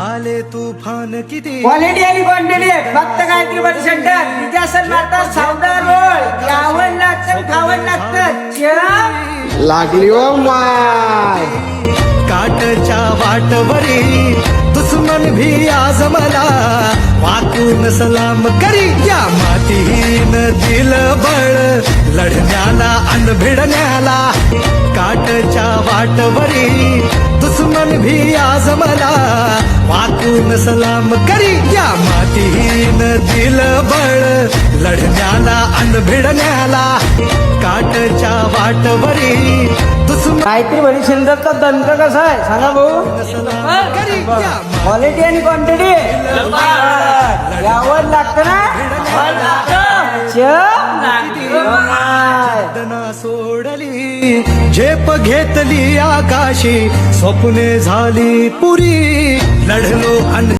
आले तुफान किती क्वालिटी आणि क्वांटिटी फक्त गायत्री बडी सेंटर विद्यासन माता सौदा रोड यावं लागतं खावं लागतं लागली हो माय काटच्या वाटवरी दुश्मन भी आज मला वाकून सलाम करी या मातीहीन दिल बळ लढण्याला अन भिडण्याला काटच्या वाटवरी दुश्मन भी आज मला वाकून सलाम करी या मातीहीन दिल बळ लढण्याला अन भिडण्याला काटच्या वाटवरी दुश्मन गायत्री बडी सेंटरचा दंत कसा आहे सांगा भाऊ करी या क्वालिटी आणि क्वांटिटी यावं लागतं ना वेदना सोडली झेप घेतली आकाशी स्वप्ने झाली पुरी लढलो अन